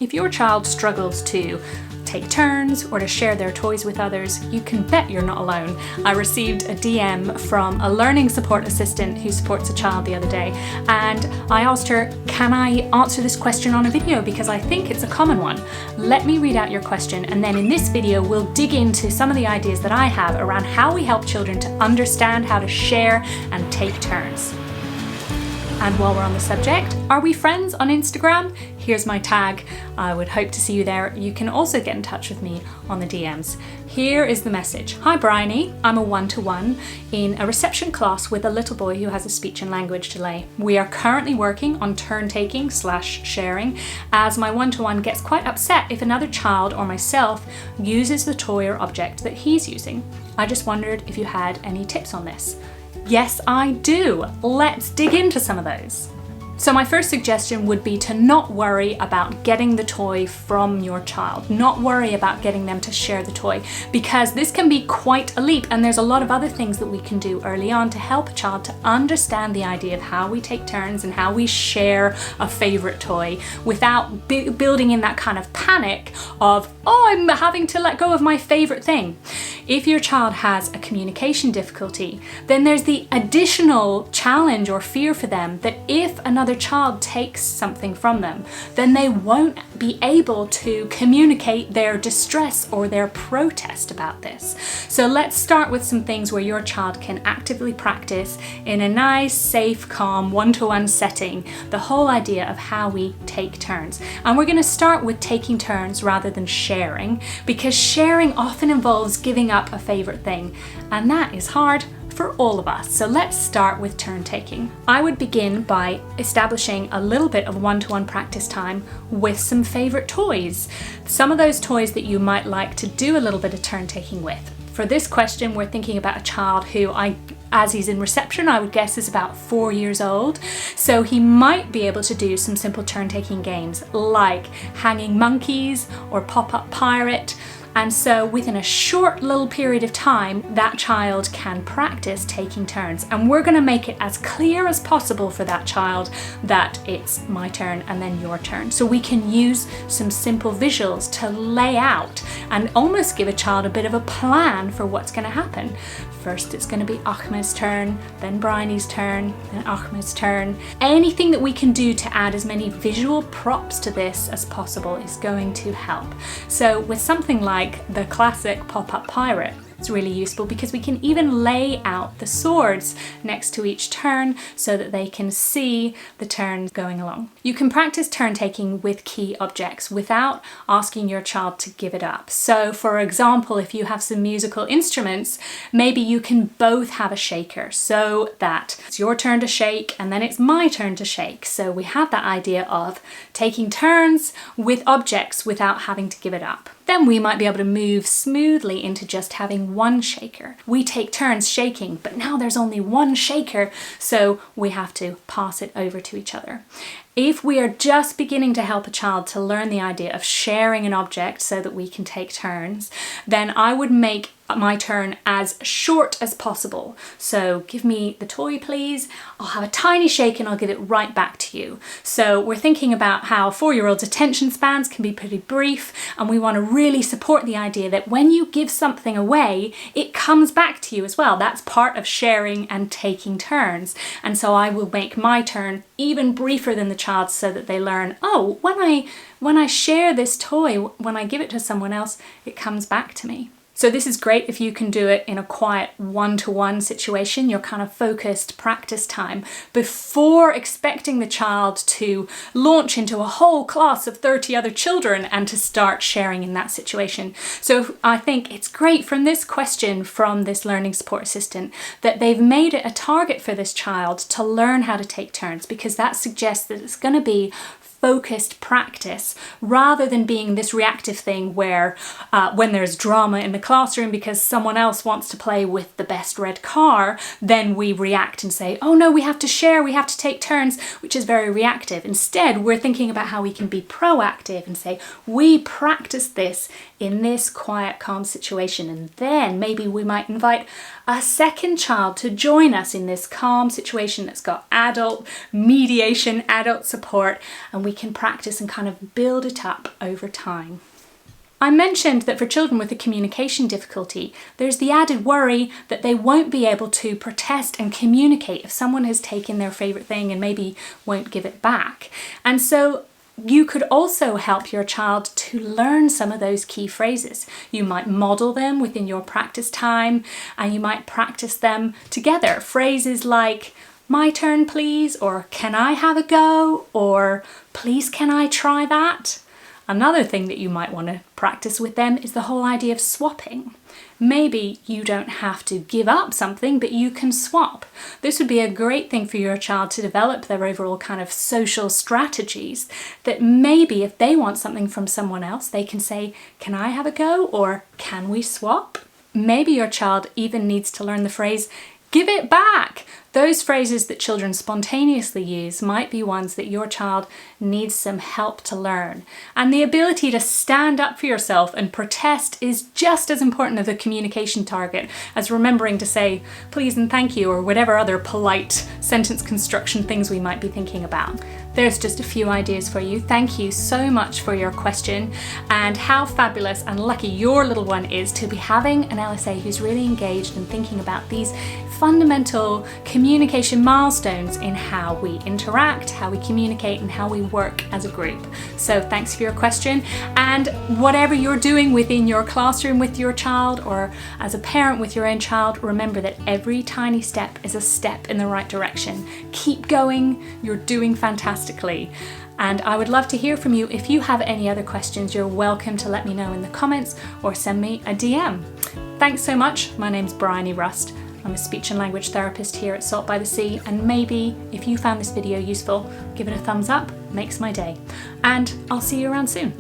If your child struggles to take turns or to share their toys with others, you can bet you're not alone. I received a DM from a learning support assistant who supports a child the other day, and I asked her, can I answer this question on a video because I think it's a common one. Let me read out your question, and then in this video we'll dig into some of the ideas that I have around how we help children to understand how to share and take turns. And while we're on the subject, are we friends on Instagram? Here's my tag. I would hope to see you there. You can also get in touch with me on the DMs. Here is the message. Hi Bryony, I'm a one-to-one in a reception class with a little boy who has a speech and language delay. We are currently working on turn-taking/sharing, as my one-to-one gets quite upset if another child or myself uses the toy or object that he's using. I just wondered if you had any tips on this. Yes, I do. Let's dig into some of those. So my first suggestion would be to not worry about getting the toy from your child, not worry about getting them to share the toy, because this can be quite a leap, and there's a lot of other things that we can do early on to help a child to understand the idea of how we take turns and how we share a favorite toy without building in that kind of panic of, oh, I'm having to let go of my favorite thing. If your child has a communication difficulty, then there's the additional challenge or fear for them that if another child takes something from them, then they won't be able to communicate their distress or their protest about this. So let's start with some things where your child can actively practice in a nice, safe, calm, one-to-one setting, the whole idea of how we take turns. And we're going to start with taking turns rather than sharing, because sharing often involves giving up a favorite thing, and that is hard for all of us. So let's start with turn taking. I would begin by establishing a little bit of one-to-one practice time with some favorite toys. Some of those toys that you might like to do a little bit of turn taking with. For this question, we're thinking about a child who as he's in reception, I would guess is about 4 years old. So he might be able to do some simple turn-taking games like hanging monkeys or pop-up pirate. And so within a short little period of time, that child can practice taking turns. And we're going to make it as clear as possible for that child that it's my turn and then your turn. So we can use some simple visuals to lay out and almost give a child a bit of a plan for what's going to happen. First it's going to be Ahmed's turn, then Bryony's turn, then Ahmed's turn. Anything that we can do to add as many visual props to this as possible is going to help. So with something like the classic pop-up pirate, it's really useful because we can even lay out the swords next to each turn so that they can see the turns going along. You can practice turn taking with key objects without asking your child to give it up. So for example, if you have some musical instruments, maybe you can both have a shaker so that it's your turn to shake and then it's my turn to shake. So we have that idea of taking turns with objects without having to give it up. Then we might be able to move smoothly into just having one shaker. We take turns shaking, but now there's only one shaker, so we have to pass it over to each other. If we are just beginning to help a child to learn the idea of sharing an object so that we can take turns, then I would make my turn as short as possible. So give me the toy please, I'll have a tiny shake and I'll give it right back to you. So we're thinking about how 4-year-olds' attention spans can be pretty brief, and we want to really support the idea that when you give something away, it comes back to you as well. That's part of sharing and taking turns. And so I will make my turn even briefer than the child so that they learn, oh, when I share this toy, when I give it to someone else, it comes back to me. So this is great if you can do it in a quiet one-to-one situation, your kind of focused practice time, before expecting the child to launch into a whole class of 30 other children and to start sharing in that situation. So I think it's great from this question from this learning support assistant that they've made it a target for this child to learn how to take turns, because that suggests that it's going to be focused practice rather than being this reactive thing where when there's drama in the classroom because someone else wants to play with the best red car, then we react and say, oh no, we have to share, we have to take turns, which is very reactive. Instead, we're thinking about how we can be proactive and say, we practice this in this quiet, calm situation, and then maybe we might invite a second child to join us in this calm situation that's got adult mediation, adult support, and we can practice and kind of build it up over time. I mentioned that for children with a communication difficulty, there's the added worry that they won't be able to protest and communicate if someone has taken their favourite thing and maybe won't give it back. And so you could also help your child to learn some of those key phrases. You might model them within your practice time, and you might practice them together. Phrases like, "My turn please," or "Can I have a go?" or "Please can I try that?" Another thing that you might want to practice with them is the whole idea of swapping. Maybe you don't have to give up something, but you can swap. This would be a great thing for your child to develop their overall kind of social strategies, that maybe if they want something from someone else, they can say, "Can I have a go?" or "Can we swap?" Maybe your child even needs to learn the phrase, "Give it back." Those phrases that children spontaneously use might be ones that your child needs some help to learn. And the ability to stand up for yourself and protest is just as important as a communication target as remembering to say please and thank you or whatever other polite sentence construction things we might be thinking about. There's just a few ideas for you. Thank you so much for your question, and how fabulous and lucky your little one is to be having an LSA who's really engaged and thinking about these fundamental communication milestones in how we interact, how we communicate, and how we work as a group. So thanks for your question, and whatever you're doing within your classroom with your child or as a parent with your own child, remember that every tiny step is a step in the right direction. Keep going, you're doing fantastically. And I would love to hear from you. If you have any other questions, you're welcome to let me know in the comments or send me a DM. Thanks so much. My name's Bryony Rust. I'm a speech and language therapist here at Salt by the Sea, and maybe if you found this video useful, give it a thumbs up, makes my day. And I'll see you around soon.